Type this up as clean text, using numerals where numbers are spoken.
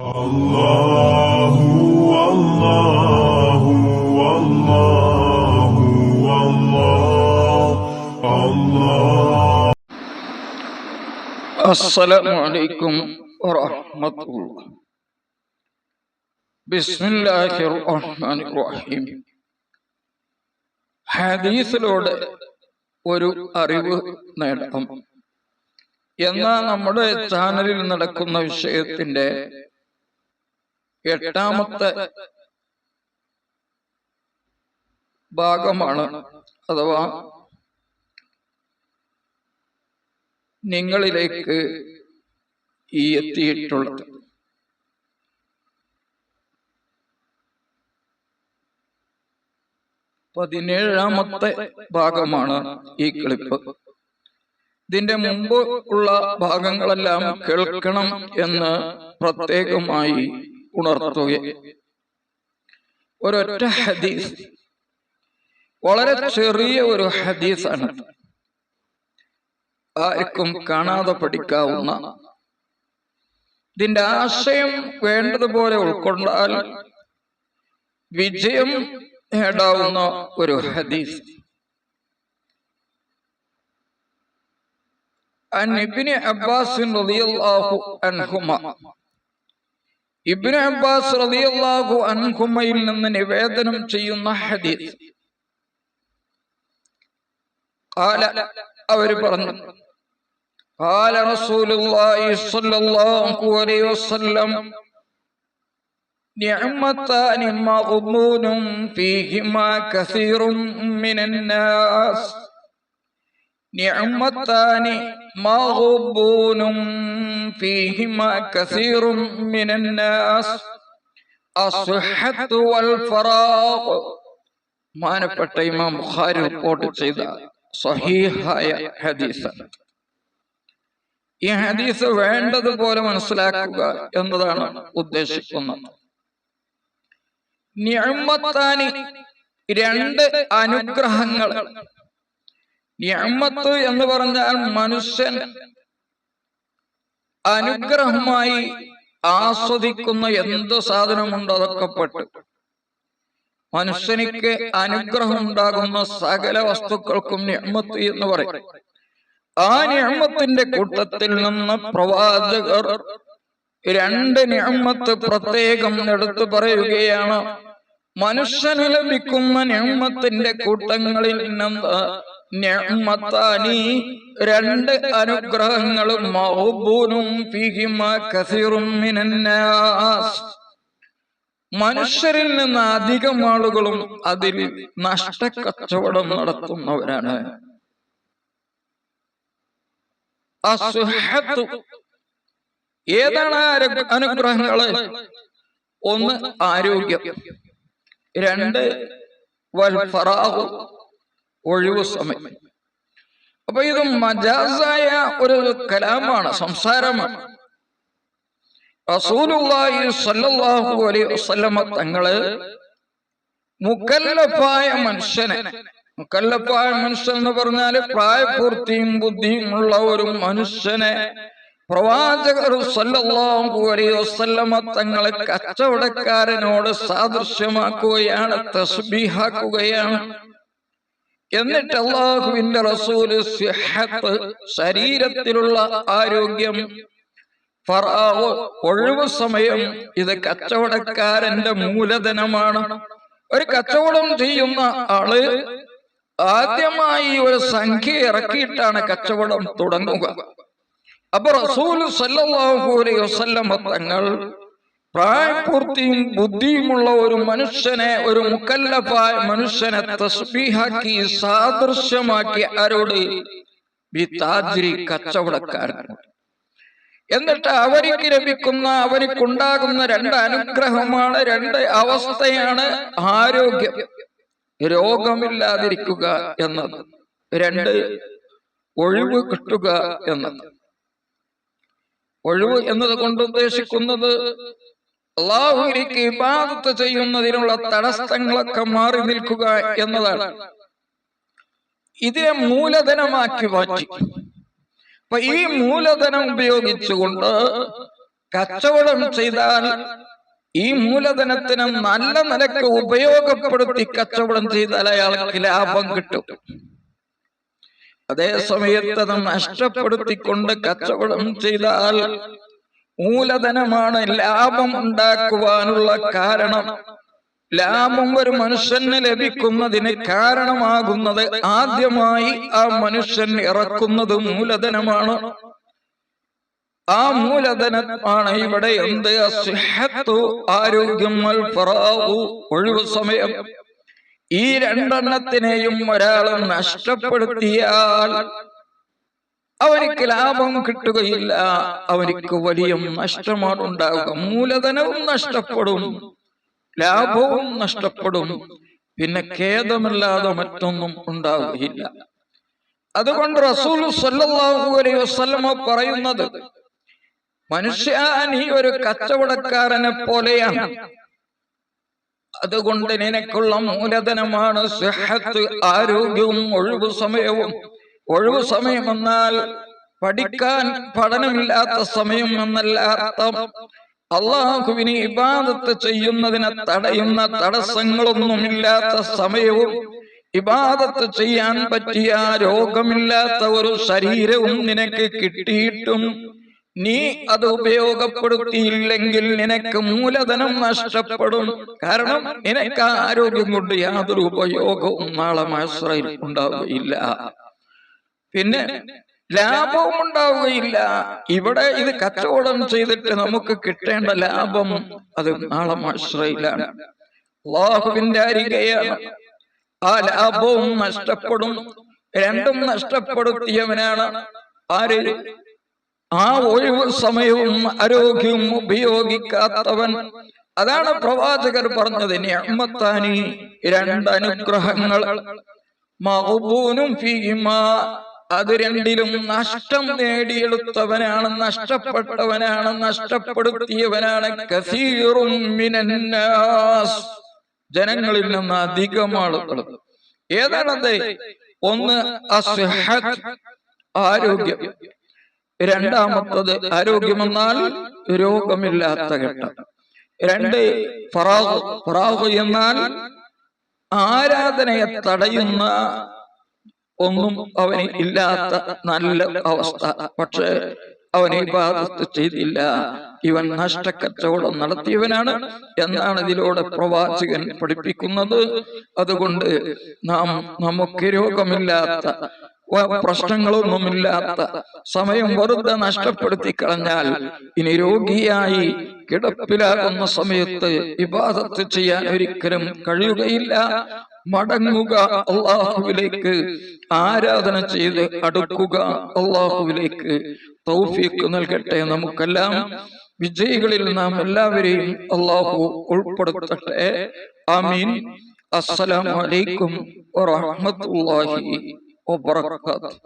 അല്ലാഹു അല്ലാഹു അല്ലാഹു അല്ലാഹു. അസ്സലാമു അലൈക്കും വറഹ്മത്തുള്ളാഹി. ബിസ്മില്ലാഹിർ റഹ്മാനിർ റഹീം. ഹദീസിലൂടെ ഒരു അറിവ് നേടാം എന്ന നമ്മുടെ ചാനലിൽ നടക്കുന്ന വിഷയത്തിന്റെ 8ാമത്തെ ഭാഗമാണ്, അഥവാ നിങ്ങളിലേക്ക് ഈ എത്തിയിട്ടുള്ളത്. പതിനേഴാമത്തെ ഭാഗമാണ് ഈ ക്ലിപ്പ്. ഇതിന്റെ മുമ്പ് ഉള്ള ഭാഗങ്ങളെല്ലാം കേൾക്കണം എന്ന് പ്രത്യേകമായി ഉണർത്തുക. ഒരൊറ്റ ഹദീസ്, വളരെ ചെറിയ ഒരു ഹദീസാണ്, ആർക്കും കാണാതെ പഠിക്കാവുന്ന, ഇതിന്റെ ആശയം വേണ്ടതുപോലെ ഉൾക്കൊണ്ടാൽ വിജയം നേടാവുന്ന ഒരു ഹദീസ്. അൻ ഇബ്നു അബ്ബാസ് റളിയല്ലാഹു അൻഹുമ, ഇബ്നു അബ്ബാസ് റളിയല്ലാഹു അൻഹുമയിൽ നിന്ന് നിവേദനം ചെയ്യുന്ന ഹദീസ്. ഖാല, അവർ പറഞ്ഞു, ഖാല റസൂലുള്ളാഹി സ്വല്ലല്ലാഹു അലൈഹി വസല്ലം, നിഅമത്താനി മഗ്ബൂനും ഫീഹിമാ കസീറുൻ മിനൻ നാസ്, നിഅമത്താനി മഗ്ബൂനും ഫീഹിമാ കസീറുൻ മിനൻ നാസ്, അസ്ഹഹത്തു വൽ ഫറാഖ്. മാനപ്പെട്ട ഇമാം ബുഖാരി റിപ്പോർട്ട് ചെയ്ത സഹീഹായ ഹദീസാണ്. ഈ ഹദീസ് വേണ്ടതുപോലെ മനസ്സിലാക്കുക എന്നതാണ് ഉദ്ദേശിക്കുന്നത്. നിഅമത്താനി, രണ്ട് അനുഗ്രഹങ്ങൾ. നിഅമത്ത് എന്ന് പറഞ്ഞാൽ മനുഷ്യൻ അനുഗ്രഹമായി ആസ്വദിക്കുന്ന എന്ത് സാധനമുണ്ടോ അതൊക്കെ പെട്ട്. മനുഷ്യനിക്ക് അനുഗ്രഹം ഉണ്ടാകുന്ന സകല വസ്തുക്കൾക്കും നിഅമത്ത് എന്ന് പറയും. ആ നിഅമത്തിന്റെ കൂട്ടത്തിൽ നിന്ന് പ്രവാചകർ രണ്ട് നിഅമത്ത് പ്രത്യേകം എടുത്തു പറയുകയാണ്. മനുഷ്യന് ലഭിക്കുന്ന നിഅമത്തിന്റെ കൂട്ടങ്ങളിൽ നിന്ന് നിഅമത്താനി, രണ്ട് അനുഗ്രഹങ്ങളും, മഗ്ബൂനും ഫീഹിമാ കസീറുൻ മിനൻ നാസ്, മനുഷ്യരിൽ നിന്ന് അധികം ആളുകളും അതിൽ നഷ്ടക്കച്ചവടം നടത്തുന്നവരാണ്. അസ്ഹഹത്തു, ഏതാണ് അനുഗ്രഹങ്ങള്? ഒന്ന് ആരോഗ്യം, രണ്ട് വൽ ഫറാഖ്, ഒഴിവു സമയം. അപ്പൊ ഇത് മജാസായ ഒരു കലാമാണ്, സംസാരമാണ്. റസൂലുള്ളാഹി സ്വല്ലല്ലാഹു അലൈഹി വസല്ലമ തങ്ങള് മുക്കല്ലഫായ മനുഷ്യനെ, മുക്കല്ലഫായ മനുഷ്യൻ എന്ന് പറഞ്ഞാല് പ്രായപൂർത്തിയും ബുദ്ധിയും ഉള്ള ഒരു മനുഷ്യനെ പ്രവാചകർ സ്വല്ലല്ലാഹു അലൈഹി വസല്ലമ തങ്ങളെ കച്ചവടക്കാരനോട് സാദൃശ്യമാക്കുകയാണ്, തസ്ബീഹാക്കുകയാണ്. എന്നിട്ട് അല്ലാഹുവിന്റെ റസൂല് സിഹത്ത്, ശരീരത്തിലുള്ള ആരോഗ്യം, ഫറാഖ്, ഒഴിവു സമയം, ഇത് കച്ചവടക്കാരന്റെ മൂലധനമാണ്. ഒരു കച്ചവടം ചെയ്യുന്ന ആള് ആദ്യമായി ഒരു സംഖ്യ ഇറക്കിയിട്ടാണ് കച്ചവടം തുടങ്ങുക. അപ്പൊ റസൂൽ സല്ലല്ലാഹു അലൈഹി വസല്ലമ തങ്ങൾ പ്രായപൂർത്തിയും ബുദ്ധിയുമുള്ള ഒരു മനുഷ്യനെ, ഒരു മുക്കല്ലഫായ മനുഷ്യനെ തസ്ബീഹാക്കി, സാദൃശ്യമാക്കി. ആരോട്? ബിതാജ്രി, കച്ചവടക്കാരനോട്. എന്നിട്ട് അവർക്ക് ലഭിക്കുന്ന, അവർക്കുണ്ടാകുന്ന രണ്ട് അനുഗ്രഹമാണ്, രണ്ട് അവസ്ഥയാണ്. ആരോഗ്യം, രോഗമില്ലാതിരിക്കുക എന്നത്. രണ്ട്, ഒഴിവ് കിട്ടുക എന്നത്. ഒഴിവ് എന്നത് കൊണ്ട് ഉദ്ദേശിക്കുന്നത് അല്ലാഹുവിലേക്ക് ഇബാദത്ത് ചെയ്യുന്നതിനുള്ള തടസ്സങ്ങളൊക്കെ മാറി നിൽക്കുക എന്നതാണ്. ഇതിനെ മൂലധനമാക്കി മാറ്റി. അപ്പൊ ഈ മൂലധനം ഉപയോഗിച്ചുകൊണ്ട് കച്ചവടം ചെയ്താൽ ഈ മൂലധനത്തിന് നല്ല നിലക്ക് ഉപയോഗപ്പെടുത്തി കച്ചവടം ചെയ്താൽ അയാൾക്ക് ലാഭം കിട്ടും. അതേ സമയത്ത് അത് നഷ്ടപ്പെടുത്തിക്കൊണ്ട് കച്ചവടം ചെയ്താൽ മൂലധനമാണ് ലാഭം ഉണ്ടാക്കുവാനുള്ള കാരണം. ലാഭം ഒരു മനുഷ്യന് ലഭിക്കുന്നതിന് കാരണമാകുന്നത് ആദ്യമായി ആ മനുഷ്യൻ ഇറക്കുന്നത് മൂലധനമാണ്. ആ മൂലധനമാണ് ഇവിടെ എന്ത്? സിഹ്ഹത്തു, ആരോഗ്യം, വൽ ഫറാഗു, ഒഴിവു സമയം. ഈ രണ്ടെണ്ണത്തിനെയും ഒരാൾ നഷ്ടപ്പെടുത്തിയാൽ അവനിക്ക് ലാഭം കിട്ടുകയില്ല, അവനിക്ക് വലിയ നഷ്ടമാണ് ഉണ്ടാവുക. മൂലധനവും നഷ്ടപ്പെടും, ലാഭവും നഷ്ടപ്പെടും, പിന്നെ ഖേദമില്ലാതെ മറ്റൊന്നും ഉണ്ടാവുകയില്ല. അതുകൊണ്ട് റസൂൽ സ്വല്ലല്ലാഹു അലൈഹി വസല്ലമ പറയുന്നത്, മനുഷ്യ, നീ ഒരു കച്ചവടക്കാരനെ പോലെയാണ്. അതുകൊണ്ട് നിനക്കുള്ള മൂലധനമാണ് സിഹ്ഹത്ത്, ആരോഗ്യവും ഒഴിവു സമയവും. ഒഴിവു സമയം എന്നാൽ പഠിക്കാൻ പഠനമില്ലാത്ത സമയം എന്നല്ല അർത്ഥം. അള്ളാഹുവിനെ ഇബാദത്ത് ചെയ്യുന്നതിനെ തടയുന്ന തടസ്സങ്ങളൊന്നുമില്ലാത്ത സമയവും, ഇബാദത്ത് ചെയ്യാൻ പറ്റിയ രോഗമില്ലാത്ത ഒരു ശരീരവും നിനക്ക് കിട്ടിയിട്ടും നീ അത് ഉപയോഗപ്പെടുത്തിയില്ലെങ്കിൽ നിനക്ക് മൂലധനം നഷ്ടപ്പെടും. കാരണം നിനക്ക് ആരോഗ്യം കൊണ്ട് യാതൊരു ഉപയോഗവും നാളെ മഹ്ശറിൽ ഉണ്ടാവുകയില്ല, പിന്നെ ലാഭവും ഉണ്ടാവുകയില്ല. ഇവിടെ ഇത് കച്ചവടം ചെയ്തിട്ട് നമുക്ക് കിട്ടേണ്ട ലാഭം അത് നാളെ മഹ്ശറിലാണ്, അല്ലാഹുവിന്റെ അരികെയാണ്. ആ ലാഭവും നഷ്ടപ്പെടും. രണ്ടും നഷ്ടപ്പെടുത്തിയവനാണ് ആര്? ആ ഒഴിവ് സമയവും ആരോഗ്യവും ഉപയോഗിക്കാത്തവൻ. അതാണ് പ്രവാചകർ പറഞ്ഞത്, നിഅ്മത്താനി, രണ്ട് അനുഗ്രഹങ്ങൾ, മഗ്ബൂനും ഫീഹിമാ, അത് രണ്ടിലും നഷ്ടം നേടിയെടുത്തവനാണ്, നഷ്ടപ്പെട്ടവനാണ്, നഷ്ടപ്പെടുത്തിയവനാണ്. കസീറും മിനന്നാസ്, ജനങ്ങളിൽ നിന്ന് അധികം ആളുകൾ. ഏതാണത്? ഒന്ന് അസ്ഹത്ത്, ആരോഗ്യം. രണ്ടാമത്തത് ആരോഗ്യമെന്നാൽ രോഗമില്ലാത്ത ഘട്ടം. രണ്ട് ഫറാഗ്, ഫറാഗ് എന്നാൽ ആരാധനയെ തടയുന്ന ഒന്നും അവന് ഇല്ലാത്ത നല്ല അവസ്ഥ. പക്ഷെ അവൻ ഇബാദത്ത് ചെയ്തില്ല, ഇവൻ നഷ്ടക്കച്ചവടം നടത്തിയവനാണ് എന്നാണ് ഇതിലൂടെ പ്രവാചകൻ പഠിപ്പിക്കുന്നത്. അതുകൊണ്ട് നമുക്ക് രോഗമില്ലാത്ത, പ്രശ്നങ്ങളൊന്നുമില്ലാത്ത സമയം വെറുതെ നഷ്ടപ്പെടുത്തി കളഞ്ഞാൽ ഇനി രോഗിയായി കിടപ്പിലാകുന്ന സമയത്ത് ഇബാദത്ത് ചെയ്യാൻ ഒരിക്കലും കഴിയുകയില്ല. മടങ്ങുക അള്ളാഹുവിലേക്ക്, ആരാധന ചെയ്ത് അടുക്കുക അള്ളാഹുവിലേക്ക്. തൗഫീഖ് നൽകട്ടെ നമുക്കെല്ലാം. വിജയികളിൽ നാം എല്ലാവരെയും അള്ളാഹു ഉൾപ്പെടുത്തട്ടെ. ആമീൻ. അസ്സലാമു അലൈക്കും വറഹ്മത്തുള്ളാഹി വബറകാതുഹു.